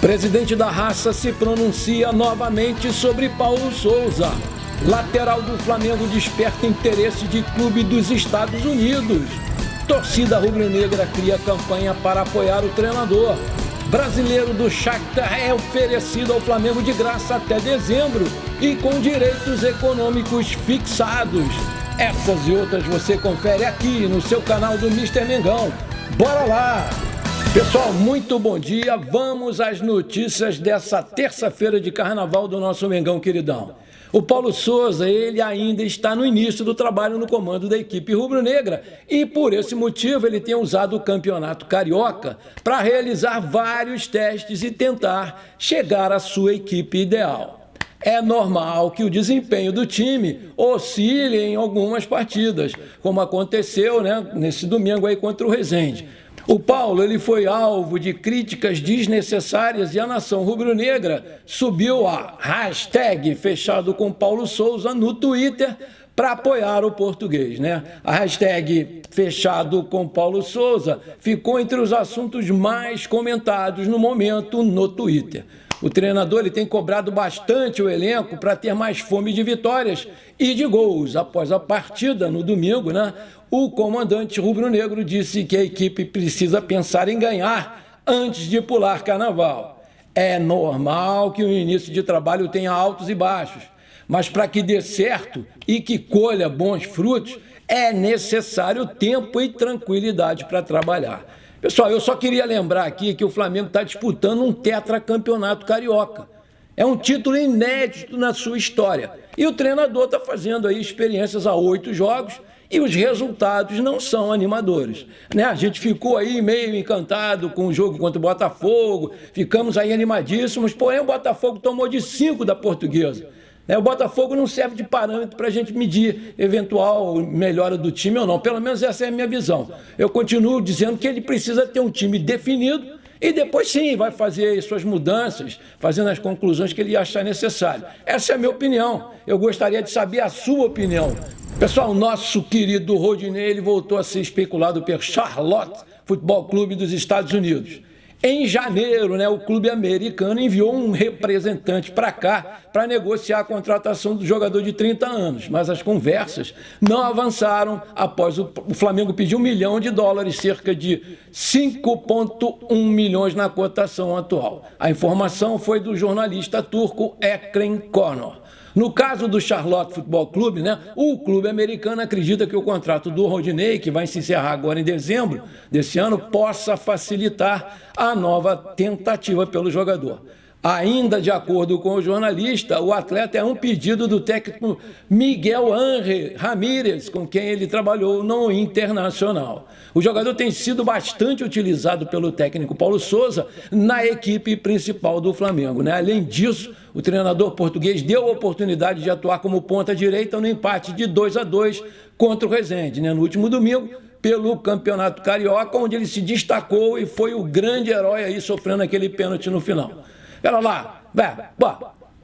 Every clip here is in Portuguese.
Presidente da Raça se pronuncia novamente sobre Paulo Souza. Lateral do Flamengo desperta interesse de clube dos Estados Unidos. Torcida rubro-negra cria campanha para apoiar o treinador. Brasileiro do Shakhtar é oferecido ao Flamengo de graça até dezembro e com direitos econômicos fixados. Essas e outras você confere aqui no seu canal do Mr. Mengão. Bora lá! Pessoal, muito bom dia. Vamos às notícias dessa terça-feira de carnaval do nosso Mengão queridão. O Paulo Souza, ele ainda está no início do trabalho no comando da equipe rubro-negra e, por esse motivo, ele tem usado o Campeonato Carioca para realizar vários testes e tentar chegar à sua equipe ideal. É normal que o desempenho do time oscile em algumas partidas, como aconteceu, nesse domingo aí contra o Resende. O Paulo, ele foi alvo de críticas desnecessárias e a nação rubro-negra subiu a hashtag fechado com Paulo Souza no Twitter para apoiar o português, A hashtag fechado com Paulo Souza ficou entre os assuntos mais comentados no momento no Twitter. O treinador ele tem cobrado bastante o elenco para ter mais fome de vitórias e de gols. Após a partida, no domingo, o comandante rubro-negro disse que a equipe precisa pensar em ganhar antes de pular carnaval. É normal que o início de trabalho tenha altos e baixos, mas para que dê certo e que colha bons frutos, é necessário tempo e tranquilidade para trabalhar. Pessoal, eu só queria lembrar aqui que o Flamengo está disputando um tetracampeonato carioca. É um título inédito na sua história. E o treinador está fazendo aí experiências a 8 jogos e os resultados não são animadores. A gente ficou aí meio encantado com o jogo contra o Botafogo, ficamos aí animadíssimos, porém o Botafogo tomou de 5 da Portuguesa. O Botafogo não serve de parâmetro para a gente medir eventual melhora do time ou não. Pelo menos essa é a minha visão. Eu continuo dizendo que ele precisa ter um time definido e depois sim vai fazer suas mudanças, fazendo as conclusões que ele achar necessário. Essa é a minha opinião. Eu gostaria de saber a sua opinião. Pessoal, o nosso querido Rodinei, ele voltou a ser especulado pelo Charlotte Futebol Clube dos Estados Unidos. Em janeiro, o clube americano enviou um representante para cá para negociar a contratação do jogador de 30 anos, mas as conversas não avançaram após o Flamengo pedir $1 milhão, cerca de 5,1 milhões na cotação atual. A informação foi do jornalista turco Ekrem Konur. No caso do Charlotte Futebol Clube, o clube americano acredita que o contrato do Rodinei, que vai se encerrar agora em dezembro desse ano, possa facilitar a nova tentativa pelo jogador. Ainda de acordo com o jornalista, o atleta é um pedido do técnico Miguel Ángel Ramírez, com quem ele trabalhou no Internacional. O jogador tem sido bastante utilizado pelo técnico Paulo Souza na equipe principal do Flamengo. Além disso, o treinador português deu a oportunidade de atuar como ponta-direita no empate de 2-2 contra o Resende, no último domingo, pelo Campeonato Carioca, onde ele se destacou e foi o grande herói aí sofrendo aquele pênalti no final. Pera lá,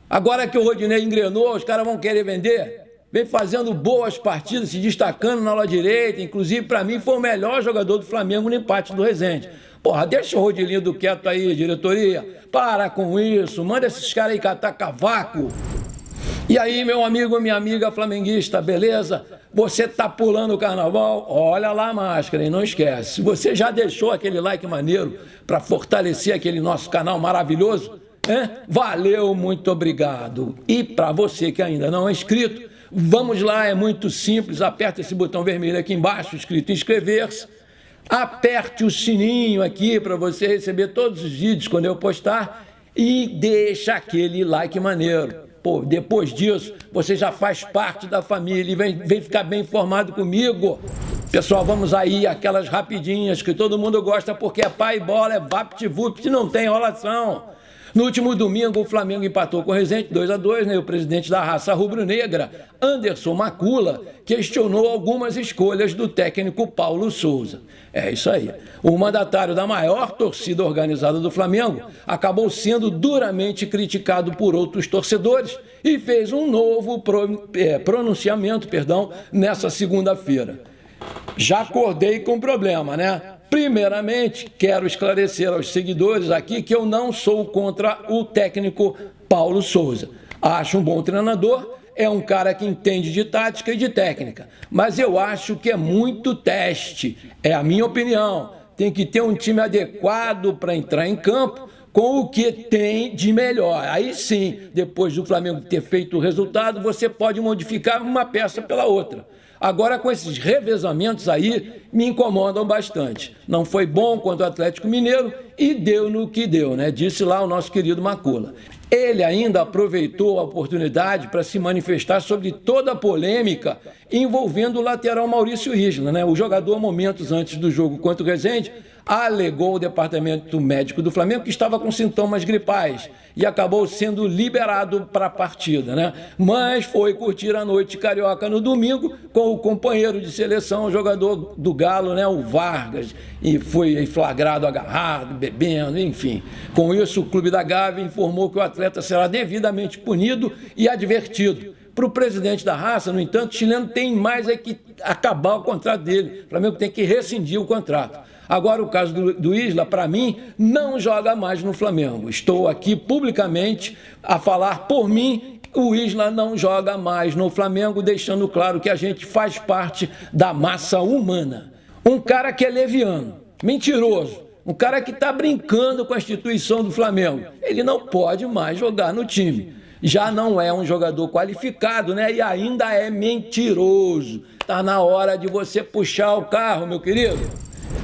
agora que o Rodinei engrenou, os caras vão querer vender? Vem fazendo boas partidas, se destacando na ala direita, inclusive para mim foi o melhor jogador do Flamengo no empate do Resende. Deixa o Rodilindo quieto aí, diretoria, para com isso, manda esses caras aí catar cavaco. E aí, meu amigo, minha amiga flamenguista, beleza? Você tá pulando o carnaval? Olha lá a máscara e não esquece. Se você já deixou aquele like maneiro para fortalecer aquele nosso canal maravilhoso, valeu, muito obrigado. E para você que ainda não é inscrito, vamos lá, é muito simples, aperta esse botão vermelho aqui embaixo, escrito inscrever-se, aperte o sininho aqui para você receber todos os vídeos quando eu postar e deixa aquele like maneiro. Depois disso, você já faz parte da família e vem ficar bem informado comigo. Pessoal, vamos aí, aquelas rapidinhas que todo mundo gosta porque é pai e bola, é vapt-vupt, não tem enrolação. No último domingo, o Flamengo empatou com o Resende 2-2, O presidente da Raça Rubro-Negra, Anderson Macula, questionou algumas escolhas do técnico Paulo Souza. É isso aí. O mandatário da maior torcida organizada do Flamengo acabou sendo duramente criticado por outros torcedores e fez um novo pronunciamento nessa segunda-feira. Já acordei com problema, Primeiramente, quero esclarecer aos seguidores aqui que eu não sou contra o técnico Paulo Souza. Acho um bom treinador, é um cara que entende de tática e de técnica, mas eu acho que é muito teste, é a minha opinião. Tem que ter um time adequado para entrar em campo com o que tem de melhor. Aí sim, depois do Flamengo ter feito o resultado, você pode modificar uma peça pela outra. Agora, com esses revezamentos aí, me incomodam bastante. Não foi bom contra o Atlético Mineiro e deu no que deu, né? Disse lá o nosso querido Macula. Ele ainda aproveitou a oportunidade para se manifestar sobre toda a polêmica envolvendo o lateral Maurício Isla, né? O jogador, momentos antes do jogo contra o Resende, alegou o departamento médico do Flamengo que estava com sintomas gripais e acabou sendo liberado para a partida, né? Mas foi curtir a noite carioca no domingo com o companheiro de seleção, o jogador do Galo, né? O Vargas, e foi flagrado agarrado, bebendo, enfim. Com isso, o Clube da Gávea informou que o atleta será devidamente punido e advertido. Para o presidente da raça, no entanto, o chileno tem mais é que acabar o contrato dele. O Flamengo tem que rescindir o contrato. Agora, o caso do Isla, para mim, não joga mais no Flamengo. Estou aqui publicamente a falar por mim, o Isla não joga mais no Flamengo, deixando claro que a gente faz parte da massa humana. Um cara que é leviano, mentiroso, um cara que está brincando com a instituição do Flamengo, ele não pode mais jogar no time. Já não é um jogador qualificado, né? E ainda é mentiroso. Está na hora de você puxar o carro, meu querido.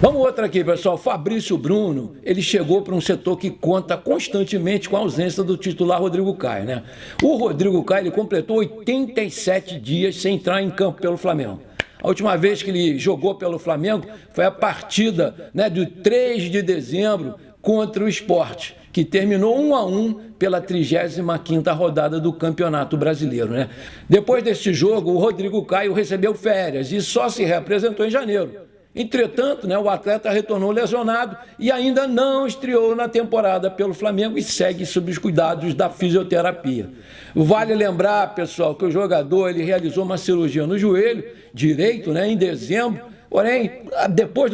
Vamos outra aqui, pessoal. Fabrício Bruno, ele chegou para um setor que conta constantemente com a ausência do titular Rodrigo Caio, né? O Rodrigo Caio, ele completou 87 dias sem entrar em campo pelo Flamengo. A última vez que ele jogou pelo Flamengo foi a partida, né, de 3 de dezembro contra o Sport, que terminou 1-1 pela 35ª rodada do Campeonato Brasileiro, né? Depois desse jogo, o Rodrigo Caio recebeu férias e só se reapresentou em janeiro. Entretanto, né, o atleta retornou lesionado e ainda não estreou na temporada pelo Flamengo e segue sob os cuidados da fisioterapia. Vale lembrar, pessoal, que o jogador ele realizou uma cirurgia no joelho direito, né, em dezembro. Porém, depois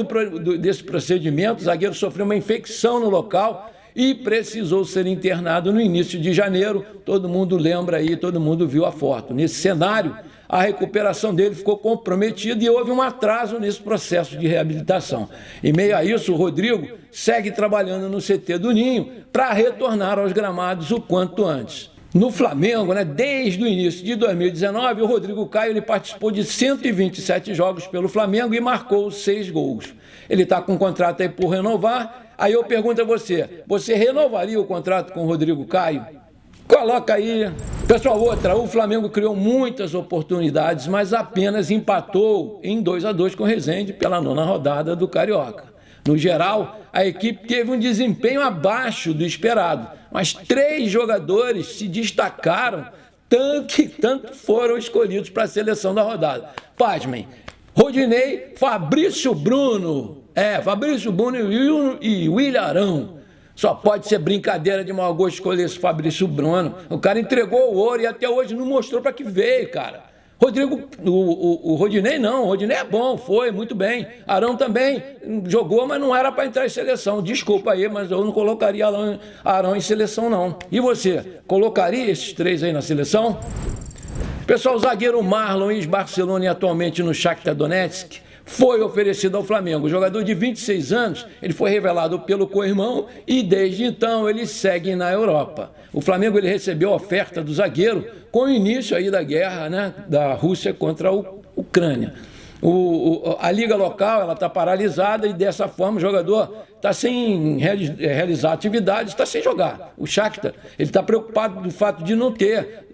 desse procedimento, o zagueiro sofreu uma infecção no local e precisou ser internado no início de janeiro. Todo mundo lembra aí, todo mundo viu a foto. Nesse cenário, a recuperação dele ficou comprometida e houve um atraso nesse processo de reabilitação. Em meio a isso, o Rodrigo segue trabalhando no CT do Ninho para retornar aos gramados o quanto antes. No Flamengo, né, desde o início de 2019, o Rodrigo Caio ele participou de 127 jogos pelo Flamengo e marcou 6 gols. Ele está com um contrato aí por renovar. Aí eu pergunto a você renovaria o contrato com o Rodrigo Caio? Coloca aí. Pessoal, outra, o Flamengo criou muitas oportunidades, mas apenas empatou em 2-2 com o Resende pela 9ª rodada do Carioca. No geral, a equipe teve um desempenho abaixo do esperado, mas 3 jogadores se destacaram, tanto foram escolhidos para a seleção da rodada. Pasmem, Rodinei, Fabrício Bruno, Fabrício Bruno e William Arão. Só pode ser brincadeira de mau gosto escolher esse Fabrício Bruno. O cara entregou o ouro e até hoje não mostrou para que veio, cara. O Rodinei não, o Rodinei é bom, foi muito bem. Arão também jogou, mas não era para entrar em seleção. Desculpa aí, mas eu não colocaria Arão em seleção, não. E você, colocaria esses 3 aí na seleção? Pessoal, o zagueiro Marlon, ex-Barcelona e atualmente no Shakhtar Donetsk, foi oferecido ao Flamengo. O jogador de 26 anos, ele foi revelado pelo co-irmão e desde então ele segue na Europa. O Flamengo ele recebeu a oferta do zagueiro com o início aí da guerra, né, da Rússia contra a Ucrânia. A liga local está paralisada e dessa forma o jogador está sem realizar atividades, está sem jogar. O Shakhtar está preocupado do fato de não ter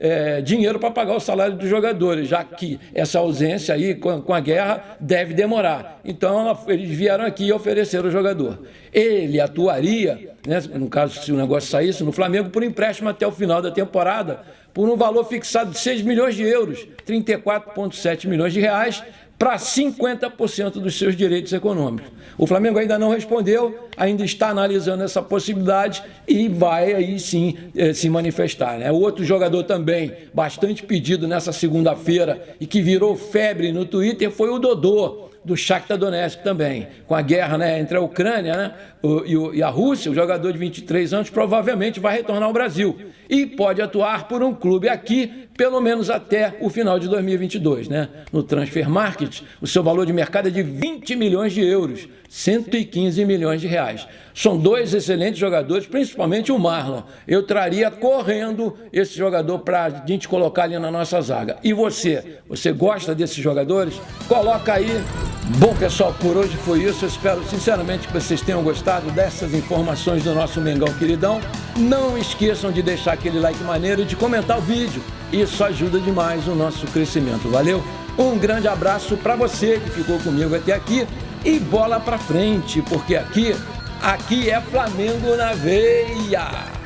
dinheiro para pagar o salário dos jogadores, já que essa ausência aí com a guerra deve demorar. Então eles vieram aqui e ofereceram o jogador. Ele atuaria, né, no caso se o negócio saísse, no Flamengo por empréstimo até o final da temporada, por um valor fixado de 6 milhões de euros, 34,7 milhões de reais, para 50% dos seus direitos econômicos. O Flamengo ainda não respondeu, ainda está analisando essa possibilidade e vai aí sim se manifestar, né? Outro jogador também bastante pedido nessa segunda-feira e que virou febre no Twitter foi o Dodô. do Shakhtar Donetsk também. Com a guerra, né, entre a Ucrânia, né, e a Rússia, o jogador de 23 anos provavelmente vai retornar ao Brasil e pode atuar por um clube aqui pelo menos até o final de 2022, né? No Transfer Market, o seu valor de mercado é de 20 milhões de euros, 115 milhões de reais. São dois excelentes jogadores, principalmente o Marlon. Eu traria correndo esse jogador para a gente colocar ali na nossa zaga. E você gosta desses jogadores? Coloca aí. Bom, pessoal, por hoje foi isso. Eu espero sinceramente que vocês tenham gostado dessas informações do nosso Mengão queridão. Não esqueçam de deixar aquele like maneiro e de comentar o vídeo. Isso ajuda demais o nosso crescimento. Valeu? Um grande abraço para você que ficou comigo até aqui e bola para frente, porque aqui é Flamengo na veia.